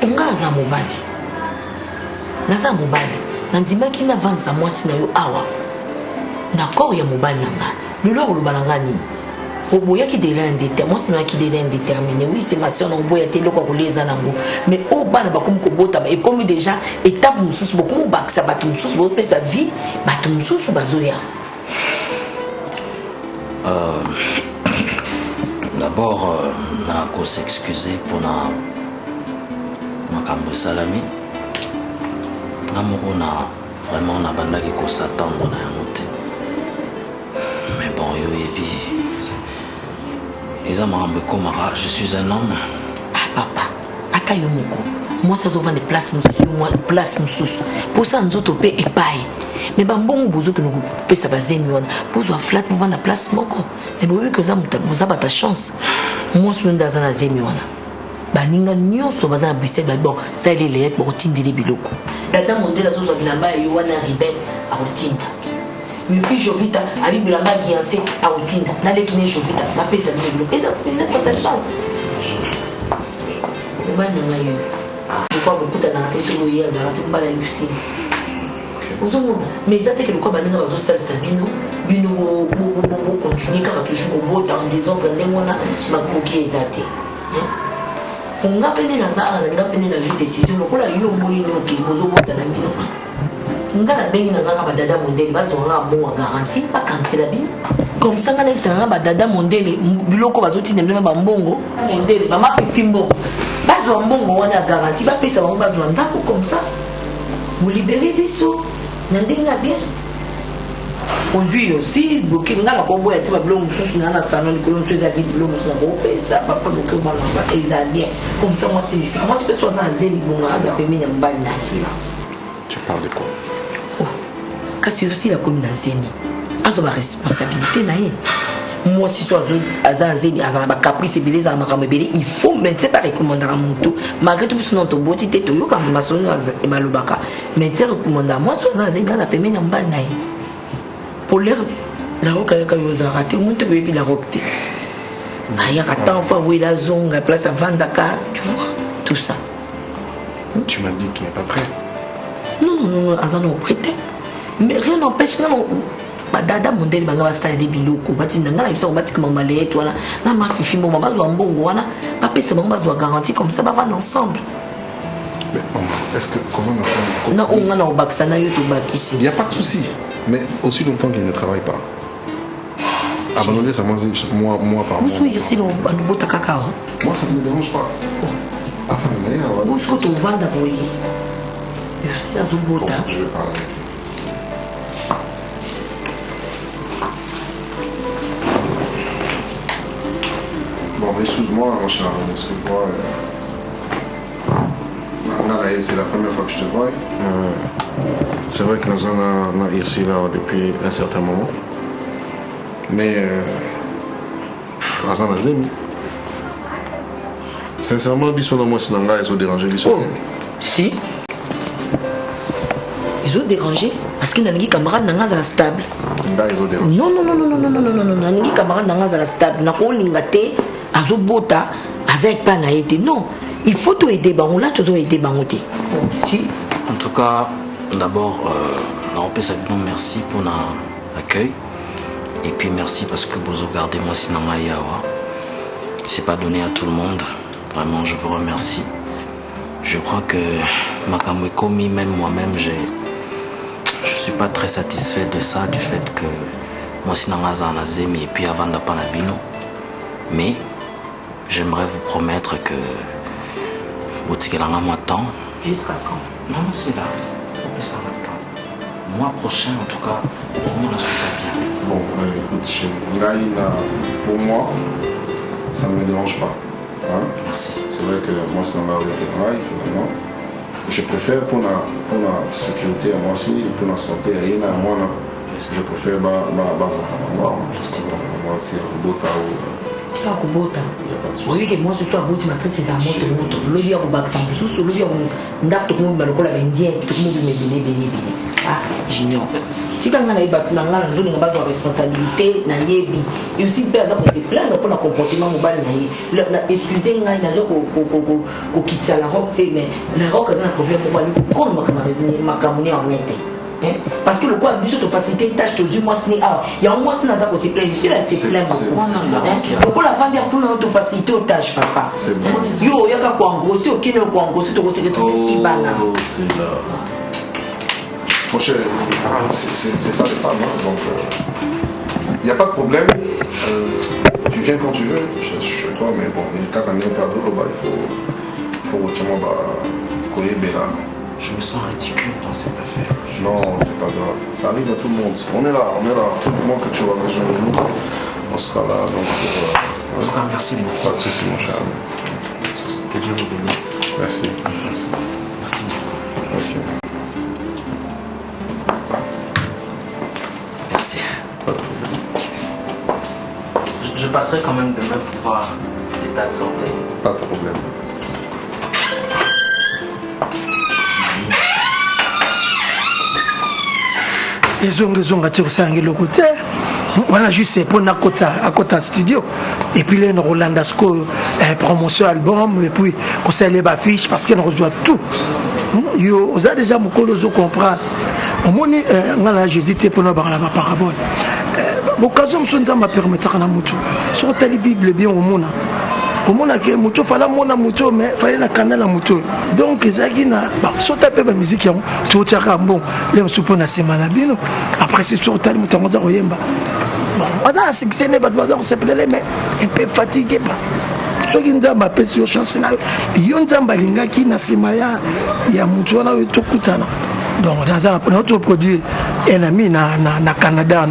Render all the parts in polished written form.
onga za mobali naza mobali nandimaki na vanza mwasi na yo awa na corps ya mobali nanga lelo oloba nanga nini oboyaki délai indéterminé mwasi na yaki délai indéterminé oui c'est ma soeur na oboya te eloko akoleza nango mais oyo bana bakomi kobota ekomi déjà étape mosusu bokomi obakisa bato mosusu bopesa vie bato mosusu bazoya. D'abord, on a s'excuser pour ma salami. On a vraiment na banda qui s'attendre na monter. Mais bon, je suis un homme. Ah papa, atayomoko. Moi ça souvent des places moi place mususu. Pour ça nous autres paye et paye. Mais bambon bozo que nous paye ça va zémion. Pour soit flat pour vendre la place moko. Mais vous que ça vous a pas ta chance. Moi je suis dans un zémion. Baninga nyonso baza na Bruxelles d'abord ça il est les pour tindele biloko. Dada mondela zo bilamba yo wana rebel a rotinda. Mais fille Jovita a bi bilamba qui ancé a rotinda. Na le kine Jovita ma pesa de biloko. Et ça pas ta chance. Bana ngayo. Il faut beaucoup de temps sur le hier dans la tombe la Lucie. Vous avez mais ça que le quoi baninga bazo sal sabino bino continuer car toujours au beau temps des autres les mona ma coquille ezate. On a peine na za na peine na vie décision lokola yo moyi no ki bozo bota na bino. Ngala bengi na ngaka badada mondeli bazo nga mo garantie pas cancela bino. Comme ça ngana bisanga badada mondeli biloko bazoti nemna ba mbongo mondeli ba mafifi mbongo. Bazo mbongo wana garantie ba pesa bango bazo ndako comme ça. Vous libérez biso ndinga bien. Aujourd'hui aussi bloqué ngala ko boya te ba biloko mususu na salon de colon sur la vie biloko mususu na ko pesa papa bloqué wana ça et bien. Comme ça moi c'est comment c'est personne na zeli bonga za pemi na mbali na sila. Tu parles de quoi? Kasi aussi la commune Zemi azo ba responsabilité na ye moi si soit azan Zemi azan ba caprice beleza na makambo belé il faut maintenant pas recommander à monto malgré tout son to boti te to yo ka masono e balobaka mais te recommander moi soit azan Zemi na pemé na mbal na ye pour l'air la roka ka yo za raté monto bebi la rokte aya ka tant fois oui la zonga place à Vandaka tu vois tout ça. Tu m'as dit qu'il n'est pas prêt. Non azan au prêté. Mais rien n'empêche que dada mondeli banga basala de biloko batinda ngala bisa batika mama leto wana na mafifi mama bazwa mbongo wana ba pesa bango bazwa garantie comme ça ba va ensemble. Mais est-ce que comment on na on ngana obakisa na yo to bakisi. Il y a pas de souci, mais aussi longtemps qu'il ne travaille pas. Abandonner ça moi par mois. Vous ici le banobota kaka. Moi ça ne me dérange pas. Enfin d'ailleurs. Vous ce que tu vends d'abord. C'est la zobota. Je vais parler. Bon, excuse-moi, mon cher, excuse-moi. C'est la première fois que je te vois. C'est vrai que nous avons ici là depuis un certain moment. Mais nous avons Zemi. Sincèrement, moi, si ils ont dérangé. Si. Ils ont dérangé parce que les camarades n'ont stable. Ils ont dérangé. Non. Les camarades n'ont stable. Azobota azek pas na été non il faut tout aider bango là toujours aider bango ti si en tout cas d'abord on peut dire merci pour l'accueil et puis merci parce que vous regardez moi sinanga yawa c'est pas donné à tout le monde vraiment je vous remercie je crois que makamwe komi même moi-même je suis pas très satisfait de ça du fait que moi sinanga za na Zemi et puis avant de pas na bino mais j'aimerais vous promettre que vous tirez la main temps. Jusqu'à quand? Non, c'est là. Ça va. Mois prochain, en tout cas, pour moi, la suite va bien. Bon, écoute, pour moi, ça ne me dérange pas. Hein? Merci. C'est vrai que moi, c'est dans la rue de travail, finalement. Je préfère pour la sécurité à moi aussi, pour la santé à moi, je préfère merci. Moi, tirer le beau pas kubota oui que moi ce soit boti matrice c'est à moto lobi ya kubakisa mususu lobi ya kumisa ndako to kumba lokola bendien to kumba bele ah junior tika nga na yeba na nga na zone nga bazo responsabilité na yebi et aussi pe aza ko se plaindre pour le comportement mobile na ye na épuiser nga na loko ko kitsa la rock mais la rock aza na problème pour lui prendre makamuni en mente parce que le quoi biso to faciliter tâche toujours moi ce n'est il y a un mois c'est naza ko se plaindre c'est là se plaindre pour la vendre pour notre faciliter aux tâches papa yo yaka ko engrosser okine ko engrosser to ko se retrouver si bana c'est là. Mon cher, c'est ça les femmes, hein, donc il n'y a pas de problème. Tu viens quand tu veux, chez toi, mais bon, quand on est un peu à l'eau, il faut retirer Koye Bella. Je me sens ridicule dans cette affaire. Non, c'est pas grave. Ça arrive à tout le monde. On est là. Tout le monde que tu auras besoin de nous, on sera là. Donc, en tout cas, merci beaucoup. Pas de soucis, mon cher. Que Dieu vous bénisse. Merci. Merci. Merci beaucoup. Ok. Merci. Pas de problème. Je passerai quand même demain pour voir l'état de santé. Pas de problème. ezonga te kosalanga eloko te wana juste pour akota studio et puis là Rolanda Sco promotion album et puis kosalela bafiche parce qu'on reçoit tout yo oza déjà mokolo ozo comprendre omoni ngala j'hésite pour na bangala ba parabole l'occasion mosu nzambe apermetaka na mutu soko tali bible bien omona ke mutu fala mona mutu mais fallait na kanda na mutu donc ezaki na so tape ba musique yango to tchaka bon le msupo na sema na bino après c'est sur tali mutu ngoza koyemba bon oza succès ne ba doza ko sepelele mais un peu fatigué ba soki nzambe apesi yo chance na yo nzambe alingaki na sema ya mutu wana yo tokutana donc dans un notre produit un ami na Canada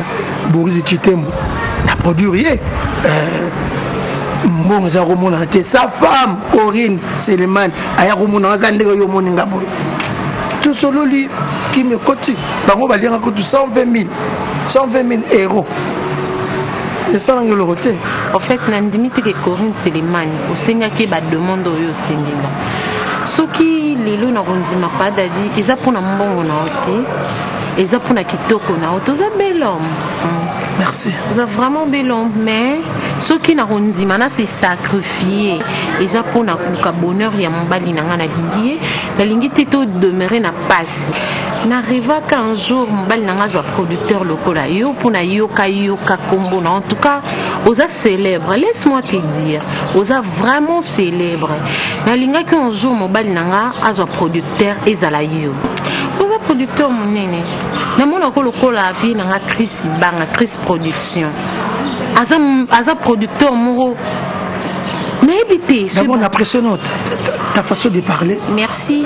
Boris Chitembo na produire mbongo za komona te sa femme Corinne Seleman aya komona ka ndeko yo moninga boy tout solo li qui me cote bango balinga ko 120 000 euros et ça ngelo roté en fait nandimite que Corinne Seleman osenga ke ba demande oyo senginga soki lelo na rondima pa dadi eza pona mbongo na ote eza pona kitoko na oto za bel homme. Merci. Vous êtes vraiment bel homme, mais ce qui n'a pas dit, c'est sacrifié. Et ça pour na bonheur ya mbali na ngana lingi, la lingi teto demeurer na passe. N'arriva qu'un jour mbali na ngana producteur local là, yo pour na yoka kombo na en tout cas, osa célèbre. Laisse-moi te dire, osa vraiment célèbre. Na linga qu'un jour mbali na ngana azwa producteur ezala yo. Osa producteur monene. Na mona ko lokola vie na Chris Banga Chris Production aza producteur moro na ebité d'abord on apprécie ta façon de parler merci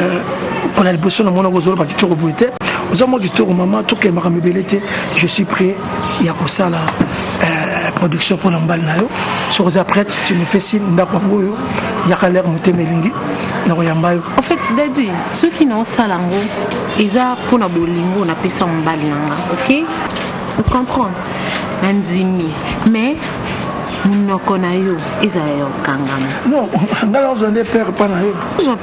on a le besoin de mona kozolo ba kitoko boité oza mo kitoko maman to ke maka mebelete je suis prêt ya ko sala production pour l'embal na yo so oza prête tu me fais signe ndako ngoyo ya kaler mutemelingi na koyamba yo en fait dadi ceux qui n'ont salango eza pona bolingo na pesa mbali nanga OK vous comprenez nandimi mais munoko na yo eza yo kangama non ngala ozonde père pa na yo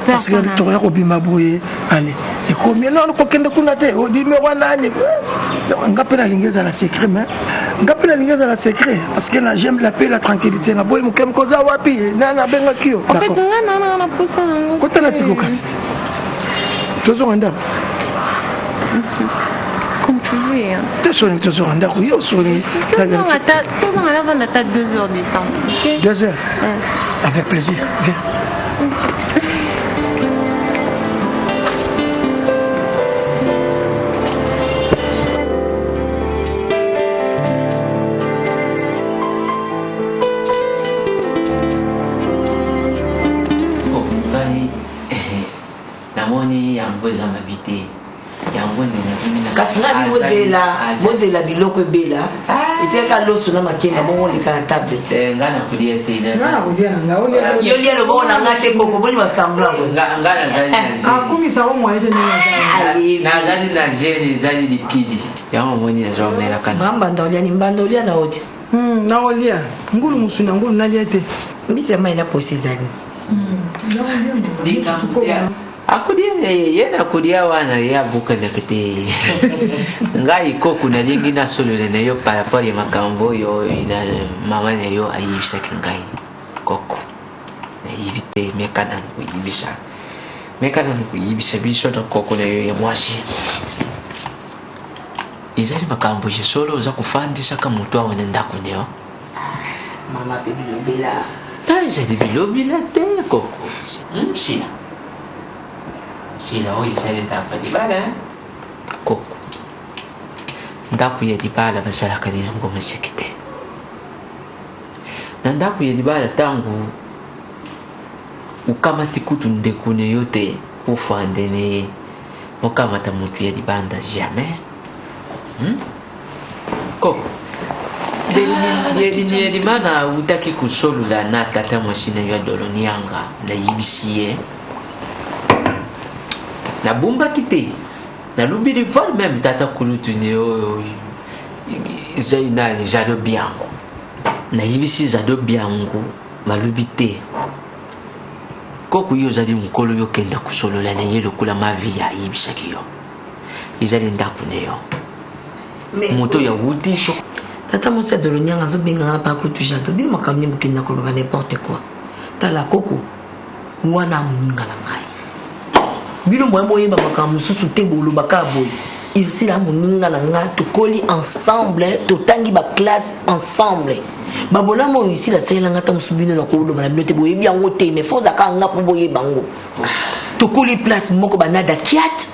parce que to ya ko bima boye allez et combien non ko kende kuna te o di me wana ni ngapela lingeza la secret mais ngapela lingeza la secret parce que j'aime la paix la tranquillité na boye mukem koza wapi na benga kio en fait na posa ngo ko tana tiko kasiti tozo nganda comme tu veux hein tozo nganda ko yo soni tozo nganda va 2 heures du temps OK 2 heures avec plaisir viens kasi ngai bozela biloko ebela etiaka loso na makemba bongo leka na table te yo lia loboko na nga te koko boni basamblango akumisako mwaye te nazali na gene ezali likidi yango moni nazomelaka mbanda oliani mbanda olia na oti naolia ngulu musuna ngulu nalia te mbisi ya mai na posi ezali yena kudia wana ya buka na kete ngai koku na lingi na solo na yo par rapport ya makambo yo ina mama na yo ayibisa kingai koku na yibite mekana ku yibisa biso na koku na yo ya mwashi izali makambo je solo za kufandisha kama mtu aone ndako nyo mama bilobela taja de bilobela te koku Sila oyi sali ndako di bala koko ndako ya di bala basalaka nina ngoma sekite na ndako ya di bala tangu ukamati kutu ndekune yote ufandene mokamata mutu ya di banda jamais koko yedi mana utaki kusolula na tata mwasina ya dolonianga na yibisiye na bumba kite na lubiri vol même tata kulutu ne zaina ni jado biango na yibisi jado biango malubite koku yo zadi mukolo yo kenda kusolola na yelo kula mavi ya yibisa kiyo izali ndaku ne yo moto ya wutisho tata mosa dolonianga zo benga pa kulutu jado bi makamni mukina ko ba n'importe quoi tala koku wana muninga na ngai bino moyeba makambo susu te boloba ka boy ici la moninga na nga tokoli ensemble totangi ba classe ensemble babola mo ici la sela ngata musubino na ko loba na bino te boyebi yango te mais faut zaka nga po boyeba ngo tokoli place moko banada kiat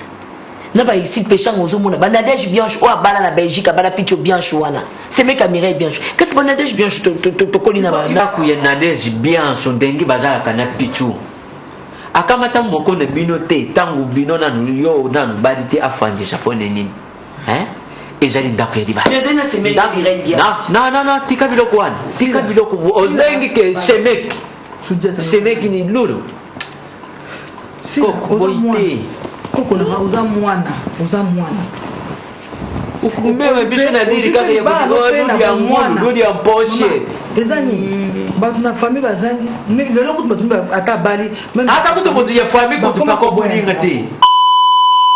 na ba ici pêchant ozo mona banadège bianche o abala na Belgique abala picho bianche wana c'est mec Mireille bianche qu'est-ce banadège bianche tokoli na ba na ku ya nadège bianche ndengi bazala kana pichu akamata moko na bino te tangu bino nanu yo nanu badi te afandisha pone nini ezali ndako ya dibala na tika biloko wana tika biloko ozengi ke semeki ni lulu koko boite koko na uza mwana ukumbeba biso na diri kaka ya lulu ya mposhe ezani bato na famille bazangi lelo kutu bato ata bali ata kutu bato ya famille kutu pako boninga te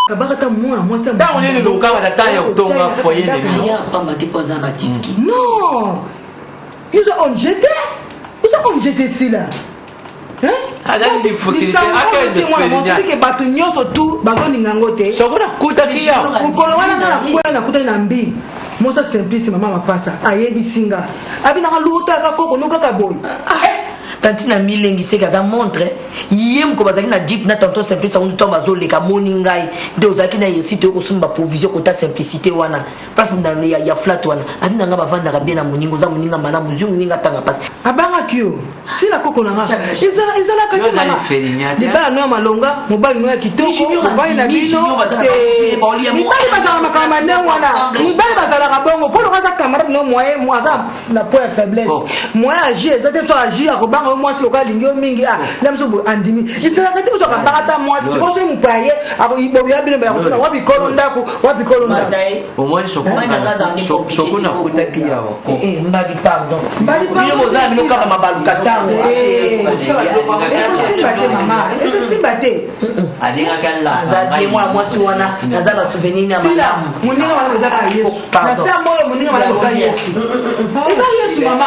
kabaka mwana mwasa tango nini lokanga na tanya kutonga foyer de vie ya pamba te poza ba tifki non ils ont jeté sila adali di fokilite aka de ferinya ke bato nyonso tu bazoninga ngo te sokona kutaki ya mukolo wana na kuya na kutani na mbi mosa simplice mama mapasa ayebisinga abinaka luto akakoko nokaka boy tanti na milengi seka za montre yem ko bazaki na deep na tonton simplice on to bazoleka moni ngai de ozaki na yesite ko sumba provision ko ta simplicité wana parce que dans ya flat wana abina nga bavanda ka bien na moningo za moninga mana muzu moninga tanga passe abanga kyo si la koko na nga izala ka mama de bala no malonga mobali no ya kitoko mobali na bino mibali bazala makamba ne wana mibali bazala ka bongo pour ka za camarade no moyen moi na point faiblesse moi agir ça te toi agir ko banga moi si local lingio mingi lamso bo andimi izala ka te ko ka banga moi si ko so mupaye abo ibo ya bino ba ko na wapi kolo ndako au moins sokuna kutaki yawo mbadi pardon bino boza bino kaka mabaluka tango et simbate adinga kala za moi mwasi wana naza ba souvenir ya malamu muninga wana boza ka Yesu na sa moyo muninga wana boza Yesu eza Yesu mama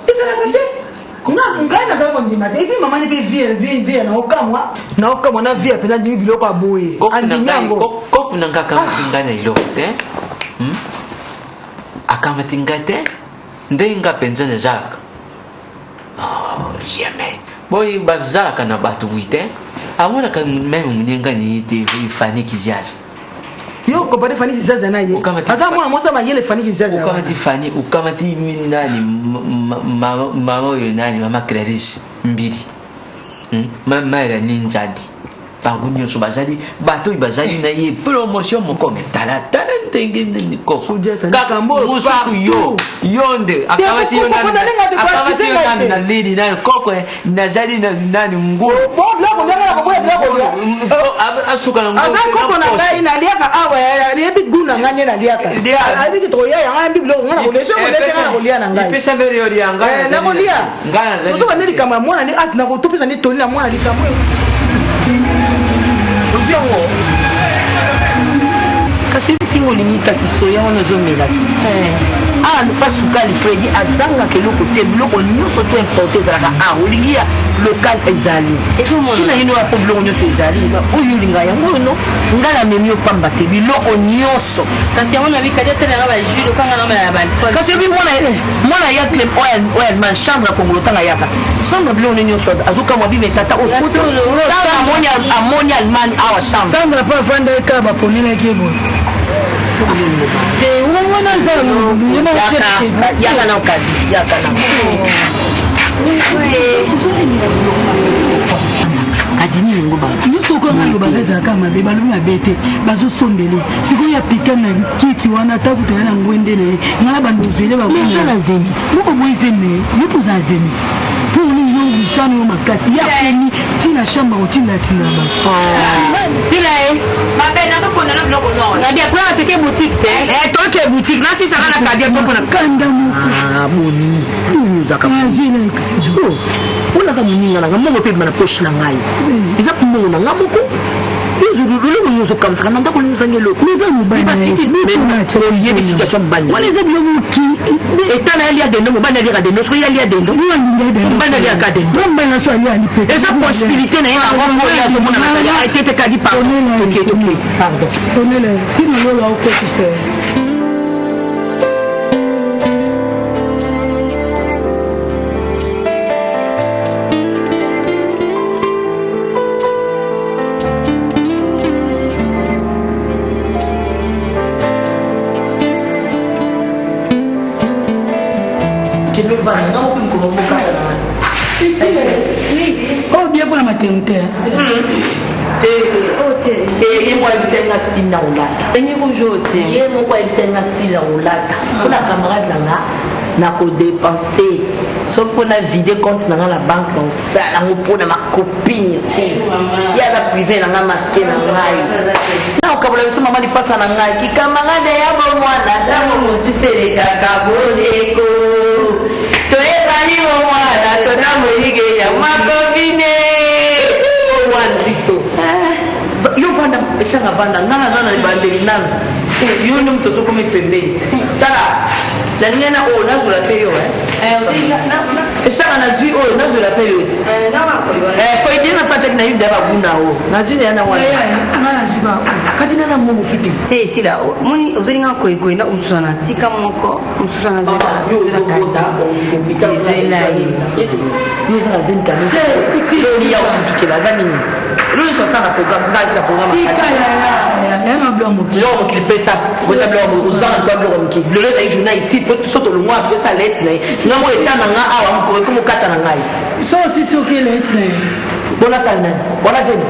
eza la kate ngai naza kondima te epi mama ni mpe vie na okamwa na vie apena ndimi biloko aboye andimiango koku na nga akamati ngai na iloko te akamati ngai te ndenge nga mpenza nazalaka jamais boyi bazalaka na bato bwi te amonaka meme moninga ni te Fanny Kiziazi yo compare Fanny Kiziazi na ye aza mwana mwasa mayele Fanny Kiziazi ukamati Fanny ukamati nani mama oyo nani mama Clarice Mbiri mama era ninjadi bango nyonso bazali bato bazali na ye promotion moko metala ndenge nini koko kaka mosusu yo nde akamati yo nani na lidi nani koko nazali na nani nguo bloko ndanga ko bloko asuka na nguo asa koko na ngai na liaka awa ya bi guna nganye na liaka abi ki to ya ngai bloko ngana ko leso ko leka na ko lia na ngai pesa mbere yo lia ngai na ko lia ngana so ba ndeli kama mwana ni at na ko topesa ni toni na mwana ni kamwe kasi bisinga olingi kasi soya wana ozomela te awa pasukali fredi azangaka eloko te biloko nyonso to importe ezalaka olingi ya local ezali tina yino yapo biloko nyonso ezali oyo olinga yango no nga namemi opamba te biloko nyonso kasi yango nabikadi atelanga bajule okanga namela balpol kasi obi mwana ya clem oyo allemagne chambre ya kongolo ntanga yaka chambre biloko ne nyonso azokamwa bimetata amoni allemagne awa chambre chambre po avanda eka baponelaki eboye yaka na okadi yaka na kadini ningo ba nyonso okanga lobaka ezalaka mabe balobi mabe te bazosombele sikoyo ya pika na kiti wana takuta ya na ngwende na ye ngana bando ozwele bakozala zemiti moko boyezeme yo kozala zemiti mpo olini yo lusano yo makasi ya peni ntina shamba kotinda tinda bato sila ye mabe nazokondana biloko noa nadia kuna toke boutique te toke boutique nasisaka na kadia topona kanda moko boni onyozaka azwela ekasi onaza moninga nanga mongo mpe ebima na poche na ngai eza mongo na nga moko loloko nyonso okamusaka na ndako nyonsange eloko eza mobalioyebi situation mobali wana eza biloko eta na yalia dendo mobali aliaka dendo soki yalia dendo mobali aliaka dendo eza possibilité na ye na rongo oyo azomonana etete kadi pardon tina lola okotise oh bien pour la maternité ye moko ayebisenga style na kolata ye moko ayebisenga style na kolata mpona camarade nanga na kodepense so mpona vide compte nanga na banque na osala yango mpona makopine ye aza privé nanga maske na ngai na okabola biso mama lipasa na ngai kikamarade ya bomwana ntango mosusu elekaka boleko toyebani bomwana tona molike ya makopine omwana biso yo vanda eshanga vanda ngana ngana libandeli nano yo nde moto ozokomi pembeni tala nalingi na oyo nazwela mpe yo eshanga nazwi oyo nazwela mpe yo te koyedie na sataki na yuda babunda oyo nazwi na yana wana kati nana mo mosu te sila moni ozolinga koyekoye na mosusu na tika moko mosusu na yo eza na zemikanoya osutukela aza nini elonso asala na programme ngaki na programme biloko mokili pesa oza biloko ozanga likwa biloko mokili lelo ezali journal ici so tolongwa tokesa lete na ye ngango eta na nga awa mokoko mokata na ngai so osisi oke lete na ye bona sali nani bona zeni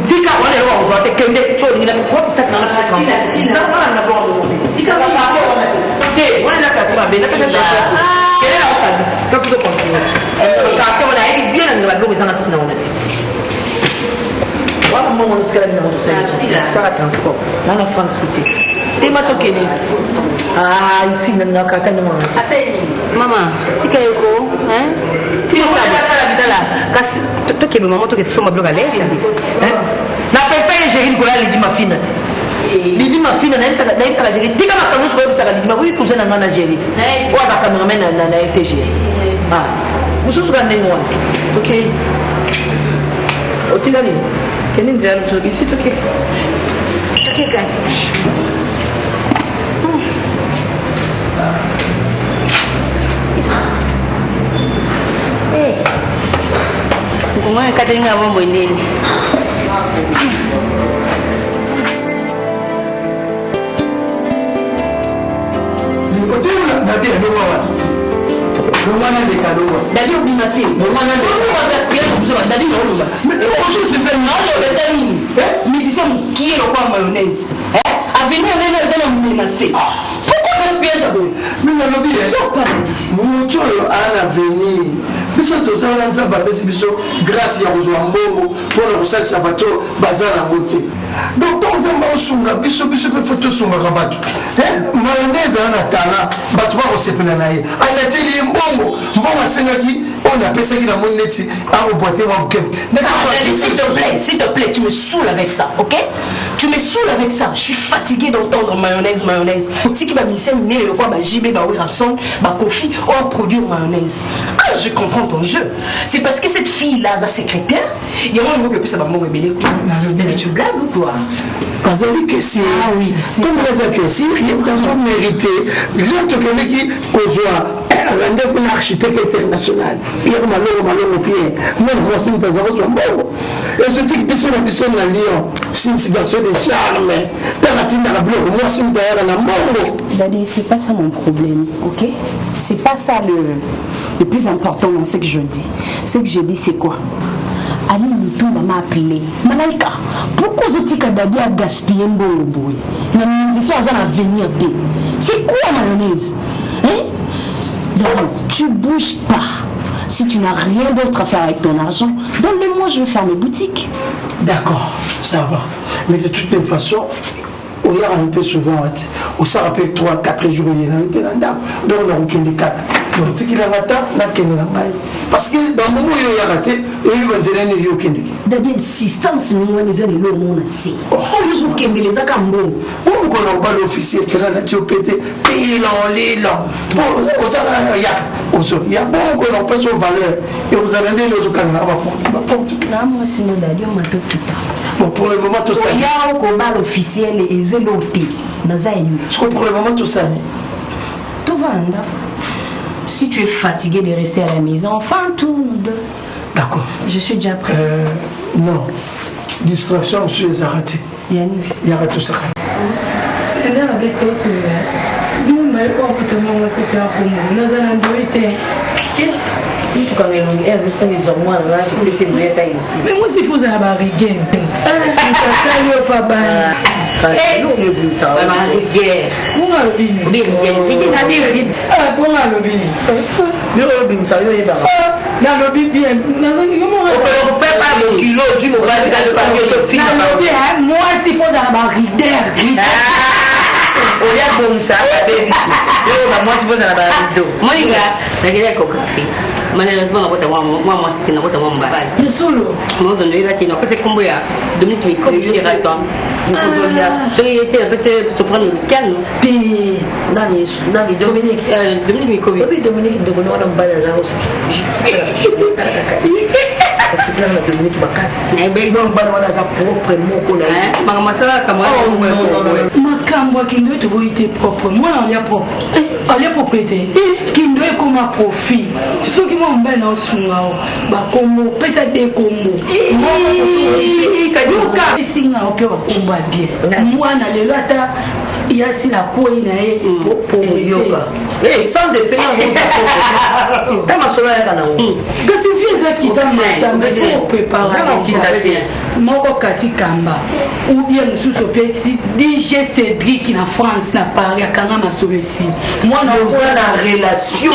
tika wana eloko akozwa te kende so olingi wapisaki nanga wana ayebi bien nalinga babiloko ezanga ntina wana te wana mbongo notikala bina motosaka transport nanga france te tema tokene isi nalingaka ata nyongo mama tika yeko tikasala kasi tokebe mama tokesoma biloko alete na pesa ye géri likola lidi mafina te lidi mafina nayebisaka géri tika makambo soki oyebisaka lidi makoki cousin na nga na géri te oyo aza cameraman na rtg mosusu ka ndenge wana toke otika nini kende nzela mosuki isi toke kasi ngomwe katalinga bombo ndeni musicien mokie lokwa mayonnaise avenir nene eza na menacé pourquoi gaspillage aboye minalobi motu oyo ana avenir biso tozala nzambe apesi biso grâce ya kozwa mbongo mpona kosalisa bato baza nango te donc to nzambe aosunga biso mpe fo tosungaka bato mayonnaise aza na tala bato bakosepela na ye alateli ye mbongo asengaki on appelle ça qui a mon net à boiter mon cœur. S'il te plaît, tu me saoules avec ça, ok? Tu me saoules avec ça. Je suis fatiguée d'entendre mayonnaise. Petit qui va misser le quoi, JB, rançon, Kofi, on produit mayonnaise. Ah, je comprends ton jeu. C'est parce que cette fille-là, sa secrétaire, il y a un mot que ça va me révéler. Mais tu blagues ou quoi? Kazali Kessi. Ah oui. Comme Kazali Kessi, il y a dans son mérité. L'autre qui kozwa rendez-vous un architecte international. Il y a malheureux pied. Moi, c'est une personne bongo. Et ce type de personne à Lyon, c'est une garçon de charme. Dans la tine à bloc, moi, c'est une personne à bongo. Daddy, c'est pas ça mon problème, ok? C'est pas ça le plus important dans ce que je dis. Ce que je dis, c'est quoi? Ali Mitumba m'a appelé. Malaika, pourquoi Zotika Dadi a gaspillé un bon boy? La musicien a un avenir B. C'est quoi mayonnaise? Hein? Daddy, tu bouges pas. Si tu n'as rien d'autre à faire avec ton argent, donne-le-moi, je vais faire mes boutiques. D'accord, ça va. Mais de toutes les façons, on y a un peu souvent. On s'en rappelle 3-4 jours, il y a un donc on a aucun des 4. Donc, ce qu'il a raté, parce que dans le moment où il a raté, il va dire qu'il y a aucun des 4. Daddy, insistance, nous, les amis, nous, on a assez. Oh, nous, on a les acambons. On n'a pas l'officier qui a pété, l'élan. Il y a beaucoup qu'on n'a pas son valeur. Et vous avez dit que vous avez moi, sinon, Daddy, on m'a tout quitté. Bon, pour le moment, tout ça. Il y a un combat officiel et zéloté. Pour le moment, tout ça. Tout va, si tu es fatigué de rester à la maison, enfin, tout, nous deux. D'accord. Je suis déjà prêt. Non. Distraction, je suis arrêté. Yannick. Il y a tout ça. Mais moi, c'est faux, ça va riguer. malheureusement moi c'était na kota mwamba ni solo moi dans les qui n'a pas c'est combo ya Dominique Mikobi chez Raton Nicozolia j'ai été un peu se prendre le calme nani Dominique Mikobi Dominique de Gono na mbana za aussi c'est plein de Dominique Bakasi et ben ils ont mbana za propre moko na mama masala kama makambo kindo to boite propre moi on y a propre on y a propriété kindo est comme un profit ceux qui m'ont ben en sungao ba kombo pesa de kombo kaduka singa opio ba kombo bien moi na lelo ata il y a si la couille na et sans effet dans ma sola kana que c'est vieux ça qui t'a mais faut préparer moko kati kamba ou bien sous ce petit DJ Cédric qui na France na Paris à Kanga Masolesi moi na la relation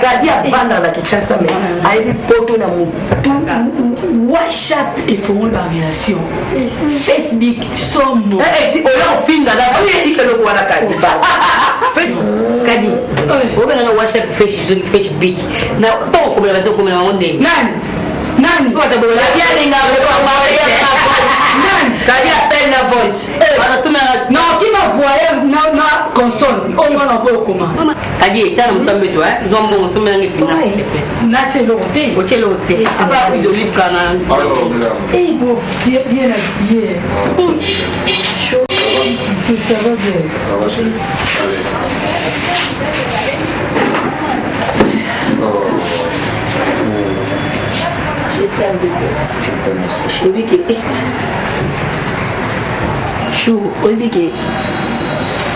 kadi avanda na Kinshasa mais aibi poto na mutu WhatsApp et font la relation Facebook somme on film là oui c'est que le voilà kadi Facebook kadi on va na WhatsApp Facebook na to ko na to ko na onde nani toi d'abord la bien linga kadi appelle la voice non qui va voir na console on va la voir comment kadi tana mutambe toi zombo musome ngi pina na telote otelote aba idolive kana eh bon bien habillé chaud ça va bien ça va chérie allez je t'aime aussi chérie chou obike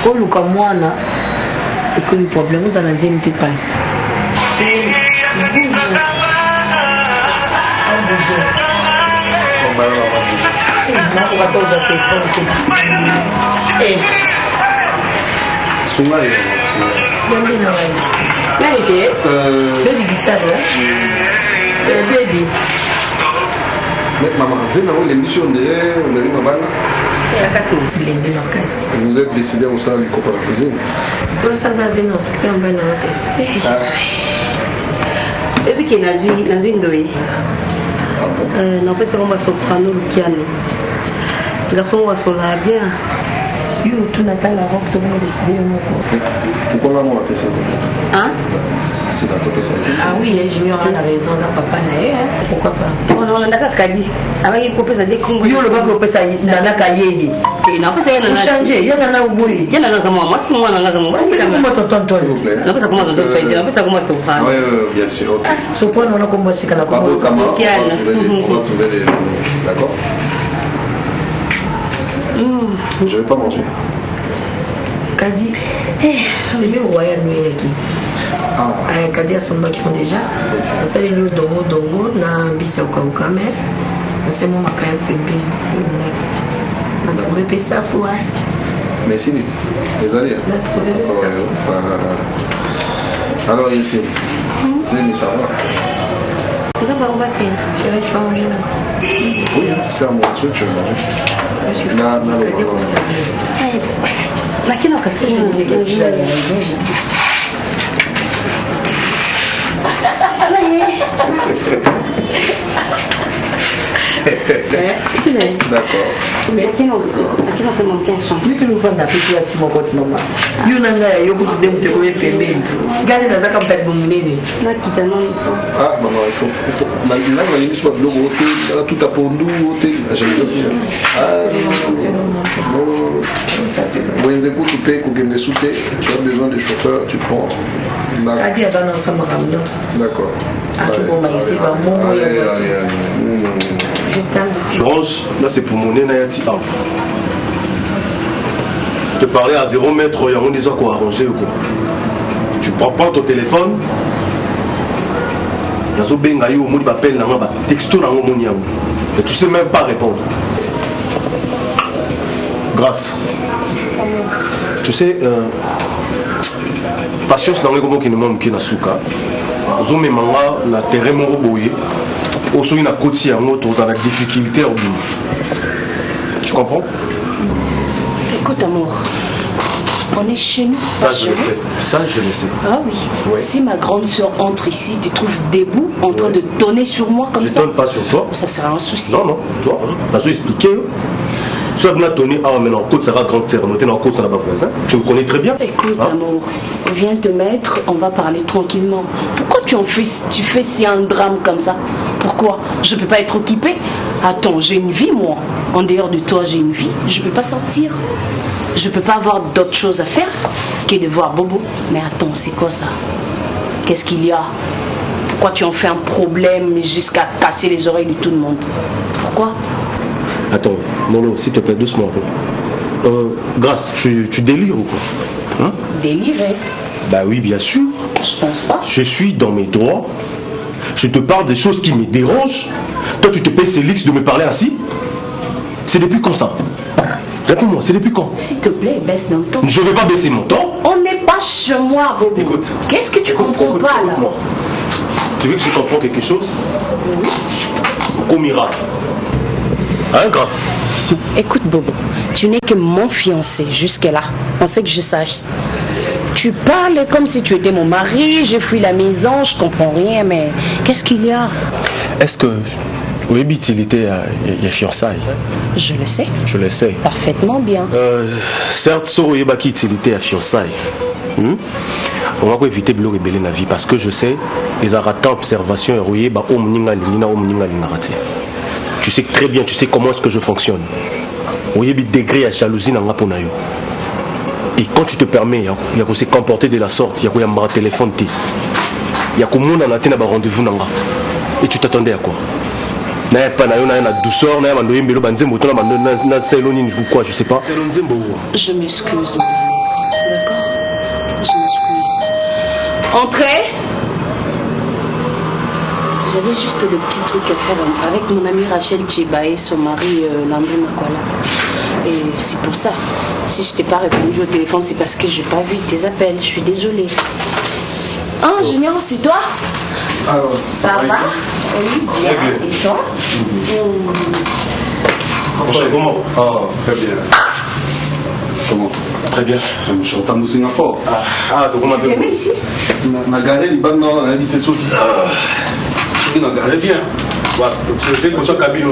oluka mwana ekomi problème oza na zemi te pasi nakokatoza telefone te sunga yambi na nani te bebi gisala bebi maman nzembe yango l'émission ndire oleli mabana lembi makasi vous êtes décidé osala likopa na cuisine osaza zemi osokela mbai na te Et puis qu'il y a une doye. Non, pas seulement soprano, le piano. Le garçon va se la bien. Yo, tout Nathan la robe, tout le monde décidé. Pourquoi maman a fait ça? Hein? C'est la topée ça. Ah oui, Junior a raison, papa n'a pourquoi pas? Non, on a qu'à dire. Avec une copie, ça dit qu'on yo le bac au pesa n'a qu'à y. Non, pas ça, il y a changer, il y en a où il y en a dans moi, si moi, on a dans moi. Comment t'entends? S'il vous plaît. Non, pas ça commence à t'entendre, non, pas ça commence à s'ouvrir. Oui, bien sûr. Ce point, on a commencé quand on a commencé. On va trouver des. D'accord? Je ne vais pas manger. Kadi, c'est mieux royal qui. Kadi a son bac déjà. Ça les lieux dongo na bisa au mais c'est mon macaï pépé. On a trouvé ça fou. Mais c'est vite. Les alliés. On a trouvé ça. Alors ici, c'est mis ça va. D'abord on va faire. Tu vas manger maintenant. Oui, c'est à mon truc, je vais manger. Là, laquelle occasion je disais quelque chose. D'accord. Mais laquelle on peut manquer un chant. You can find that people as more got mama. You nanga you go them to go pay. Gari na zaka mtaki bomunene. Na kitano. Ah maman, il faut na nini soit blogo hotel tout à pondu hotel. Je vais dire. Ça c'est bon. Wenze ko tu payes ko gende souté, tu as besoin de chauffeur, tu prends. Kadi azana sama kamnyos. D'accord. Ah tu bon mais c'est pas bon. Florence, là c'est pour mon Nayati. Te parler à 0 mètre, il y a un déjà quoi arranger. Tu prends pas ton téléphone. Et tu sais même pas répondre. Grâce. Tu sais, patience dans les gomos qui ne manquent qu'un souka. Ozo me manga na terrain moro boye. Oso ina koti ya moto dans la difficulté au bout. Tu comprends? Écoute amour, on est chez nous. Ça je le sais. Ça je le sais. Ah oui. Ouais. Si ma grande soeur entre ici, tu te trouves debout en train de tonner sur moi comme ça. Je tonne pas sur toi. Ça sera un souci. Non, toi. Je vais expliquer. Tu vas tonner, maintenant, côte, ça va grande sœur, dans côte, ça va voisin. Tu me connais très bien. Écoute, amour, viens te mettre, on va parler tranquillement. Pourquoi tu fais si un drame comme ça? Pourquoi? Je peux pas être occupée? Attends, j'ai une vie, moi. En dehors de toi, j'ai une vie. Je peux pas sortir. Je peux pas avoir d'autres choses à faire que de voir Bobo. Mais attends, c'est quoi ça? Qu'est-ce qu'il y a? Pourquoi tu en fais un problème jusqu'à casser les oreilles de tout le monde? Pourquoi? Attends, Molo, s'il te plaît, doucement. Grâce, tu délires ou quoi? Délirer? Bah oui, bien sûr. Je pense pas. Je suis dans mes droits. Je te parle des choses qui me dérangent. Toi, tu te payes ces lix de me parler ainsi? C'est depuis quand ça? Réponds-moi, c'est depuis quand? S'il te plaît, baisse d'un ton. Je ne vais pas baisser mon ton. On n'est pas chez moi, Bobo. Écoute. Qu'est-ce que tu comprends pas là? Tu veux que je comprenne quelque chose? Oui. Au miracle. Hein, Grâce? Écoute, Bobo, tu n'es que mon fiancé jusque-là. On sait que je sache. Tu parles comme si tu étais mon mari, je fuis la maison, je comprends rien, mais qu'est-ce qu'il y a? Est-ce que oui, utilité il y a fiançailles? Je le sais. Je le sais. Parfaitement bien. Certes, sur oui, utilité à fiançailles. On va éviter de le rebeller la vie parce que je sais, les aratas observation et tu sais très bien, tu sais comment est-ce que je fonctionne. Il y a des degrés à jalousie dans la ponayo. Et quand tu te permets, il y a se comporter de la sorte, il y a un téléphone, il y a comme on a un rendez-vous et tu t'attendais à quoi? Il y a pas de douceur, il y a quoi, je sais pas. Je m'excuse, d'accord? Je m'excuse. Entrez. J'avais juste des petits trucs à faire avec mon amie Rachel Tchiba et son mari Landry Makwala. Et c'est pour ça. Si je t'ai pas répondu au téléphone, c'est parce que j'ai pas vu tes appels. Je suis désolée. Ah, Junior, c'est toi? Alors, ça va? Oui, bien. Et toi? Comment? Oh, très bien. Comment? Très bien. Je suis en Singapour. Ah, donc on m'a bien. ici. On a garé les bandes dans l'habité Soki. On a garé bien. Tu sais que tu as cabine.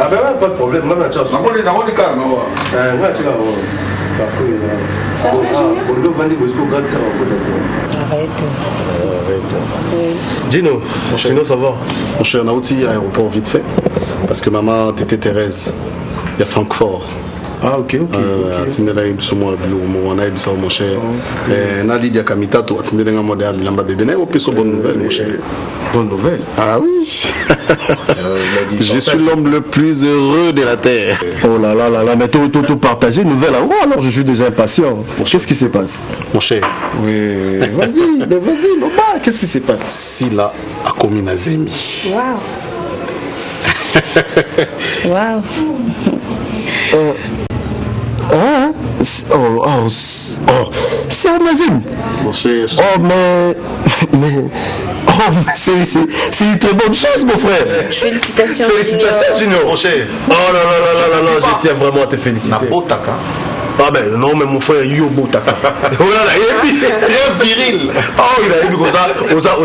Ah ben pas de problème. Moi, je suis on est dans le cas. Ça va, on doit vendre des choses comme ça. Gino, ça va. Mon cher, on a aussi aéroport vite fait. Parce que maman, Tété Thérèse, il y a Francfort. Ah, ok. Atindela ibisumo bilumo wana ibisa mon cher. Na Lydia Kamitato atindela ngamo de bilamba bébé na opeso bonne nouvelle mon cher. Bonne nouvelle. Ah oui. Je suis l'homme le plus heureux de la terre. Oh là là là là, mais tout partager une nouvelle en gros, alors je suis déjà impatient. Qu'est-ce qui se passe? Mon cher. Oui. Vas-y, Loba, qu'est-ce qui se passe? Sila a commis Nazemi. Waouh. C'est Amazon. Mon cher. Mais c'est une très bonne chose, mon frère. Félicitations, Junior. Mon cher. Oh là, je tiens vraiment à te féliciter. Ah ben non, mais mon frère Yobo Taka. Voilà, très viril. Oh, il a eu comme ça,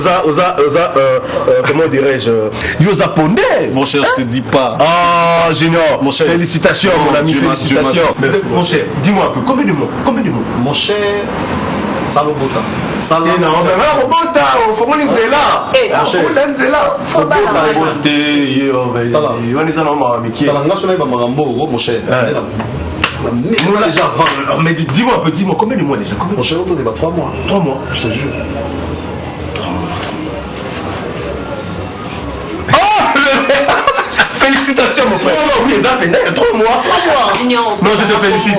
comment dirais-je, yo japonais. Mon cher, je te dis pas. Ah, Junior, mon cher. Félicitations, mon ami, félicitations. Mon cher, dis-moi un peu, combien de mots? Mon cher, Salobota. Non, mais là, Robota, faut qu'on y aille là. Faut pas mon cher. Mais dis-moi un peu, combien de mois déjà? Mon cher, on est pas 3 mois. 3 mois, je te jure. 3 mois. Félicitations mon frère. Oui, les appels, 3 mois. Non, je te félicite.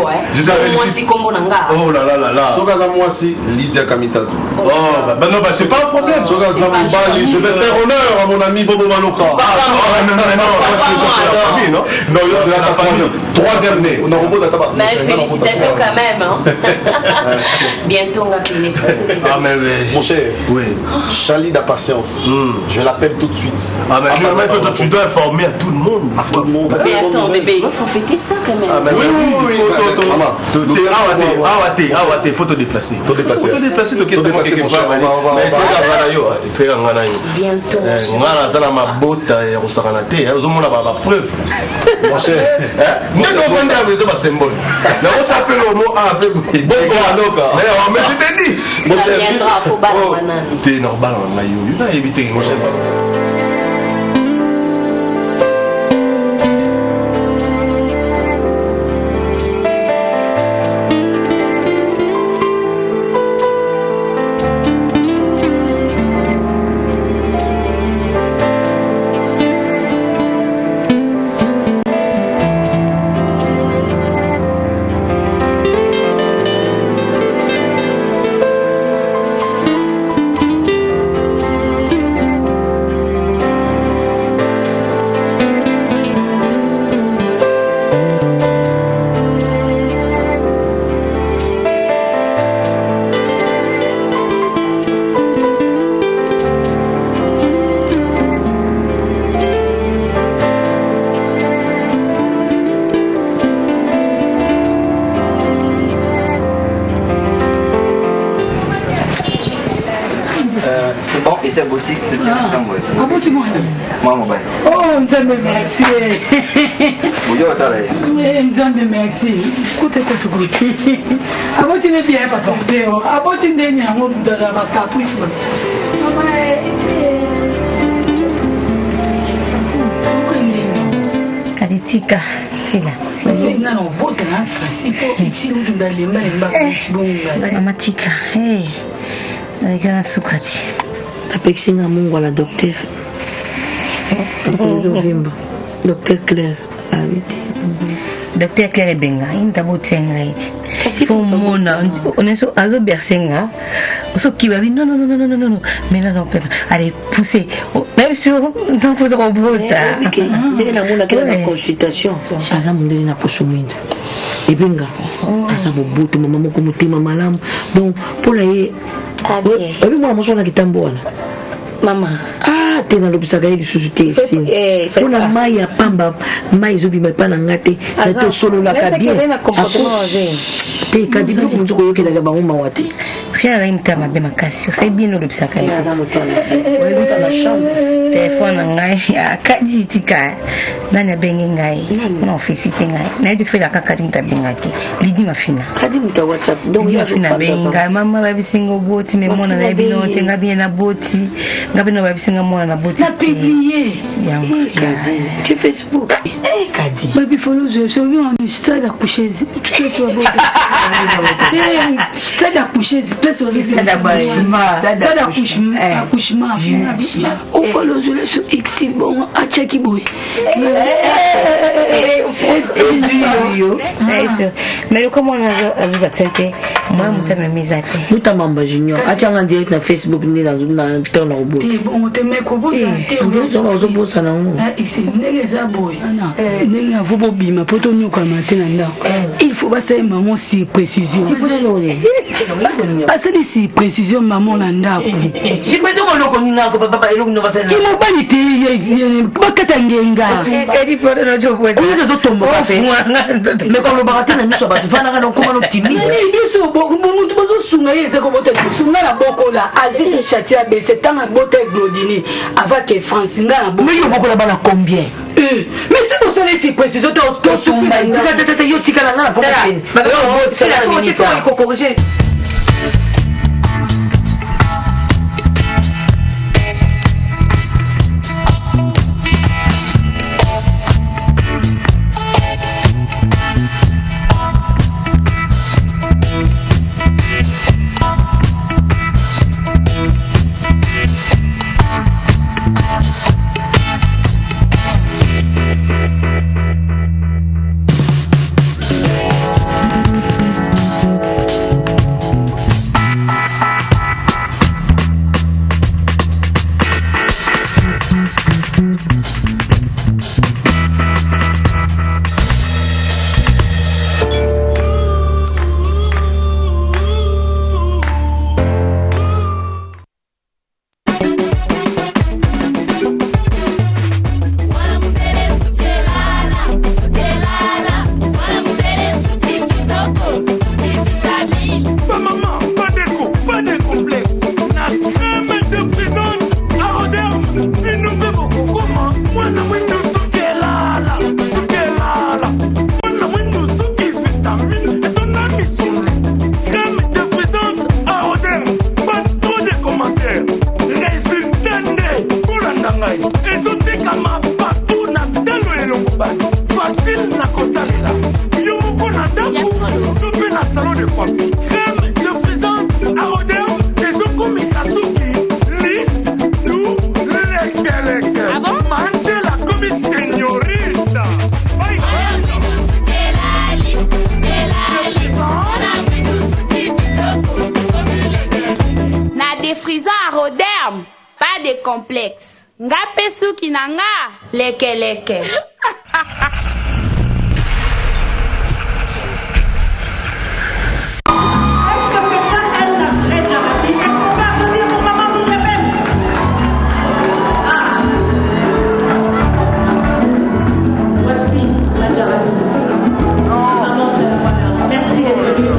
Oh là là. Sogaza moi aussi, Lydia Kamitato. Oh, bah non, c'est pas un problème. Sogaza Mobali, je vais faire honneur à mon ami Bobo Manoka. Non, c'est la 3e né. On a robot d'Ataba. Mais félicitations quand même. Bientôt on va finir. Ah, mais mon cher, oui. Charlie de patience. Je l'appelle tout de suite. Ah, mais tu dois informer à tout le monde. Mais attends, bébé, il faut fêter ça quand même. Ah, mais oui, il faut te déplacer. Bientôt. Mon cher. Mais je t'ai dit. Ça viendra, faut pas. T'es normal, on a évité. Mon cher. C'est bon, et c'est boutique, je tiens à faire Ah bon, tu m'en moi, mon bail. Oh, Nzambe, merci. Vous êtes allé. Nzambe, merci. Écoutez, écoutez. Ah bon, tu n'es bien, papa. Ah bon, tu n'es bien, mon caprice. Kaditika, sila. Mama tika, hey. Nalikana sukati. Apexinga Mungu la docteur. Vimba. Docteur Claire. Docteur Claire Benga, intabo tsenga iti. Faut mona, on est sur azo bersenga. So qui va non. Mais là non peut. Allez pousser. Même sur non faut robot. Il a mona quelle consultation. Chaza mundeli na posuminde. Ebenga. Asa bobuto mama moko mutima malamu. Donc pour la ye. Moi, je suis là. Maman. Ah, te na lobisaka ye lisusu te esili mpona mai ya pamba mai ezobima epa na nga te tosololaka bien te kadi biloko mosu koyokelaka bango mawa te fia nazali motema mabe makasi osali bien olobisaka ye telefone na ngai akadi tika nani abenge ngai mpona ofesite ngai nayebi te fela kaka kadi moto abengaki lidi mafina lidi mafina abengi ngai mama babisinga oboti me mwana na yebi no te nga bie na boti nga bino babisinga mwana na boti na publié tu Facebook kadi babi follow je suis bien en stade accoucher tu sais pas stade accoucher place stade accouchement au follow je suis exil bon a check boy mais comment on a vu vacciner moi mutama mizate mutamamba junior atianga direct na Facebook ni na tona robot bon te meko bosa te on zo bosa na ngo ici nele za boy nele avo bobima poto nyoka matin na il faut passer maman si précision passer si précision maman na ndako si précision loko ninga ko papa eloko no passer ki mo bani te bakata ngenga edi poto no jobo ni zo tombo pa fe mais comme le baratana miso ba tufana kana ko mano timi ni biso muntu bozo sunga yeze ko bote sunga na bokola Aziz Chatia be c'est tant bote Glodini avant que France nga na mais yo bokola bana combien mais si vous savez si précision to sunga tata yo tikana na ko c'est la minute il faut corriger. Complexe. Nga pesu kinanga leke leke. Merci.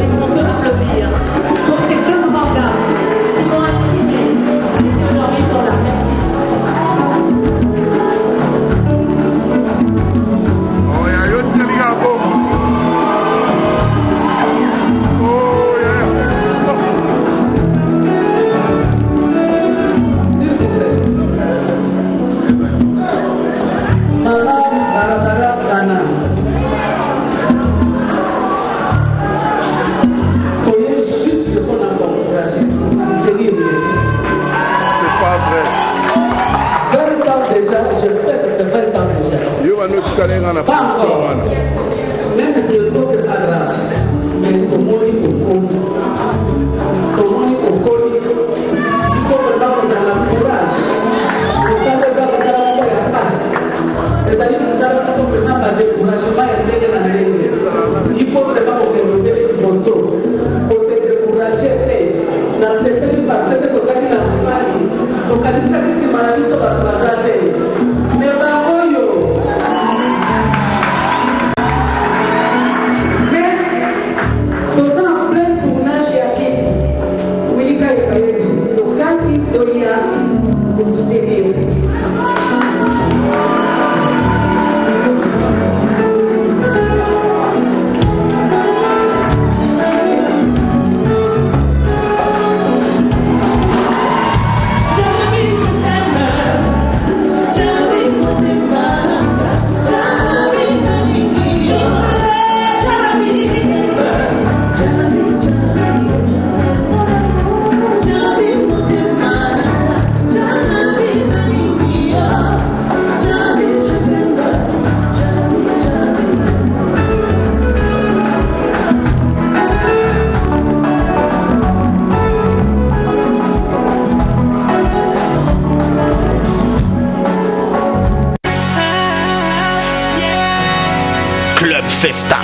festa.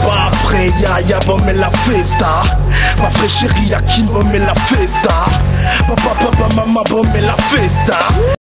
Pa freya ya bombe la festa. Pa frère chérie ya kin bombe la festa. Papa papa mama bombe la festa.